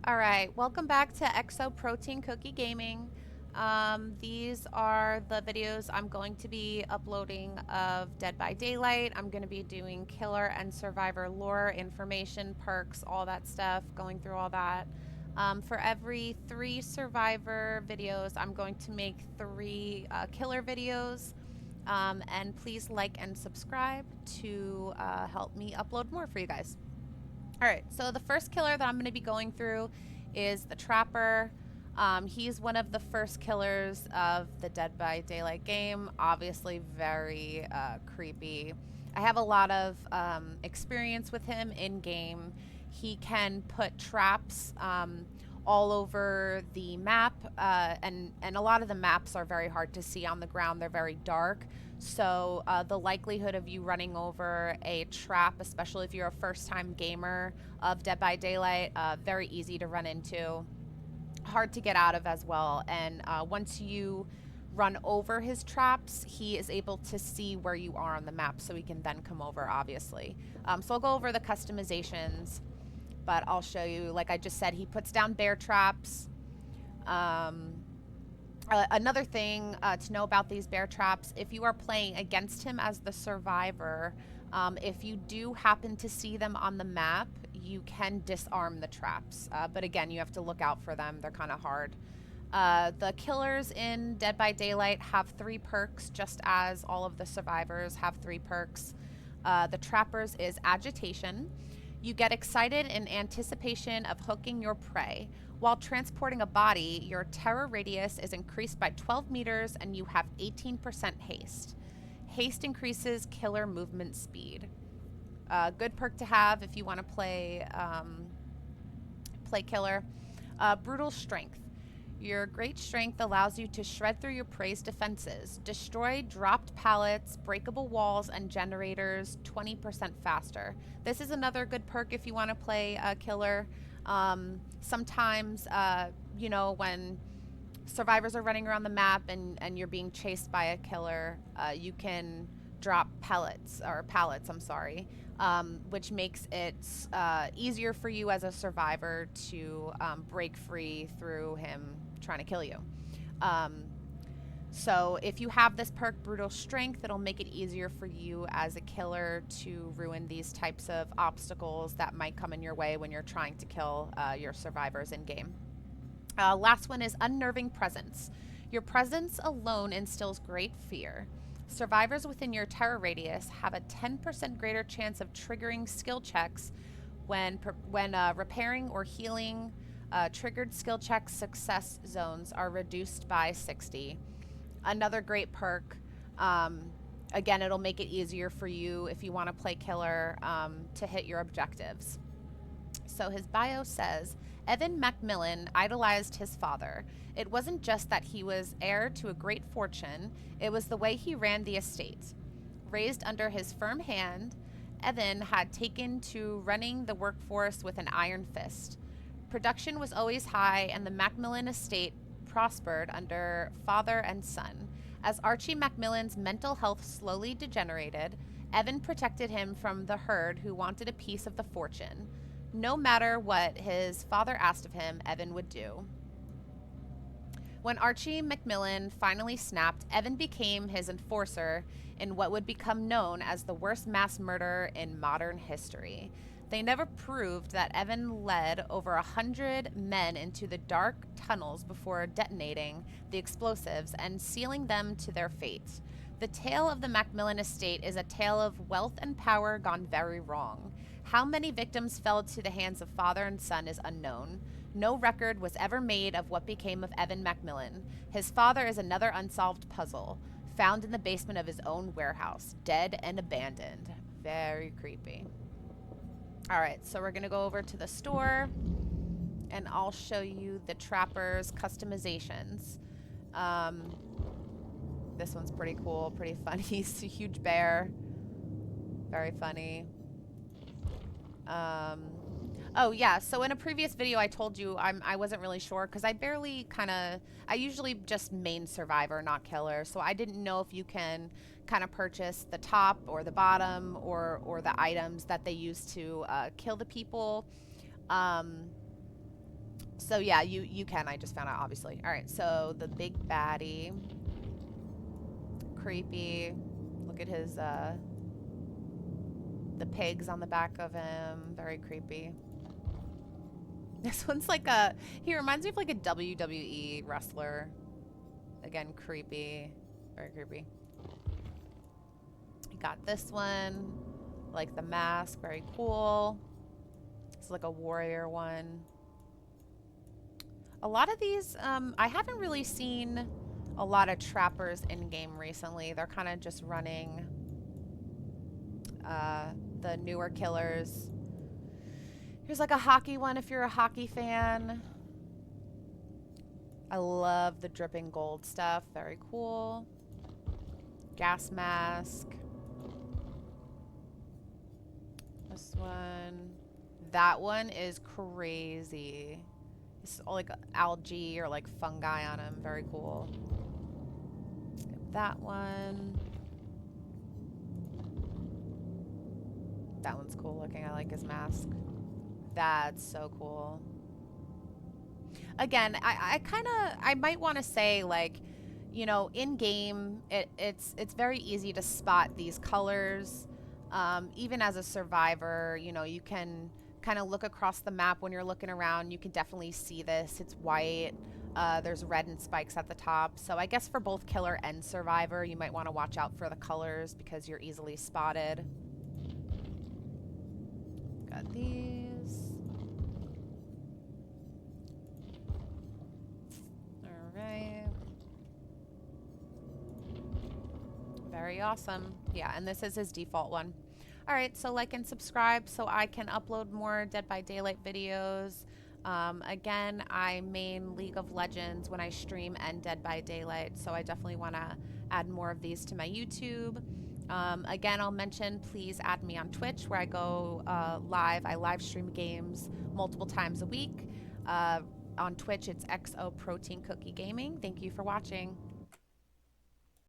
All right, welcome back to Exo Protein Cookie Gaming. These are the videos I'm going to be uploading of Dead by Daylight. I'm going to be doing killer and survivor lore, information, perks, all that stuff, going through all that. For every 3 survivor videos, I'm going to make 3 killer videos. And please like and subscribe to help me upload more for you guys. All right, so the first killer that I'm going to be going through is the Trapper. He's one of the first killers of the Dead by Daylight game. Obviously, very creepy. I have a lot of experience with him in game. He can put traps all over the map, and a lot of the maps are very hard to see on the ground. They're very dark. So the likelihood of you running over a trap, especially if you're a first-time gamer of Dead by Daylight, very easy to run into, hard to get out of as well. And once you run over his traps, he is able to see where you are on the map, so he can then come over, obviously. So I'll go over the customizations, but I'll show you, like I just said, he puts down bear traps. Another thing to know about these bear traps, if you are playing against him as the survivor, if you do happen to see them on the map, you can disarm the traps. But again, you have to look out for them. They're kind of hard. The killers in Dead by Daylight have 3 perks, just as all of the survivors have 3 perks. The Trappers is Agitation. You get excited in anticipation of hooking your prey. While transporting a body, your terror radius is increased by 12 meters and you have 18% haste. Haste increases killer movement speed. Good perk to have if you want to play killer. Brutal Strength. Your great strength allows you to shred through your prey's defenses, destroy dropped pallets, breakable walls, and generators 20% faster. This is another good perk if you want to play killer. Sometimes, when survivors are running around the map and you're being chased by a killer, you can drop pallets, which makes it easier for you as a survivor to break free through him trying to kill you. So if you have this perk, Brutal Strength, it'll make it easier for you as a killer to ruin these types of obstacles that might come in your way when you're trying to kill your survivors in game. Last one is Unnerving Presence. Your presence alone instills great fear. Survivors within your terror radius have a 10% greater chance of triggering skill checks when repairing or healing. Triggered skill check success zones are reduced by 60. Another great perk. Again, it'll make it easier for you if you want to play killer to hit your objectives. So his bio says, Evan Macmillan idolized his father. It wasn't just that he was heir to a great fortune, it was the way he ran the estate. Raised under his firm hand, Evan had taken to running the workforce with an iron fist. Production was always high, and the Macmillan estate prospered under father and son. As Archie Macmillan's mental health slowly degenerated, Evan protected him from the herd who wanted a piece of the fortune. No matter what his father asked of him, Evan would do. When Archie Macmillan finally snapped, Evan became his enforcer in what would become known as the worst mass murder in modern history. They never proved that Evan led over 100 men into the dark tunnels before detonating the explosives and sealing them to their fate. The tale of the Macmillan estate is a tale of wealth and power gone very wrong. How many victims fell to the hands of father and son is unknown. No record was ever made of what became of Evan Macmillan. His father is another unsolved puzzle, found in the basement of his own warehouse, dead and abandoned. Very creepy. All right, so we're gonna go over to the store and I'll show you the Trapper's customizations. This one's pretty cool, pretty funny. He's a huge bear. Very funny. Oh yeah, so in a previous video I told you I wasn't really sure because I usually just main survivor, not killer, so I didn't know if you can kind of purchase the top or the bottom or the items that they use to kill the people. So yeah, you can. I just found out, obviously. All right, so the big baddie. Creepy. Look at his, the pigs on the back of him. Very creepy. This one's like a, he reminds me of like a WWE wrestler. Again, creepy. Very creepy. Got this one. Like the mask. Very cool. It's like a warrior one. A lot of these, I haven't really seen a lot of trappers in game recently. They're kind of just running the newer killers. Here's like a hockey one if you're a hockey fan. I love the dripping gold stuff. Very cool. Gas mask. This one. That one is crazy. It's all like algae or like fungi on him. Very cool. That one. That one's cool looking. I like his mask. That's so cool. Again, I might want to say, like, you know, in game, it's very easy to spot these colors. Even as a survivor, you know, you can kind of look across the map when you're looking around. You can definitely see this. It's white. There's red and spikes at the top. So I guess for both killer and survivor, you might want to watch out for the colors because you're easily spotted. Got these. All right. Very awesome. Yeah, and this is his default one. All right, so like and subscribe so I can upload more Dead by Daylight videos. Again, I main League of Legends when I stream and Dead by Daylight, so I definitely want to add more of these to my YouTube. Again, I'll mention, please add me on Twitch where I go live. I live stream games multiple times a week. On Twitch, it's XO Protein Cookie Gaming. Thank you for watching.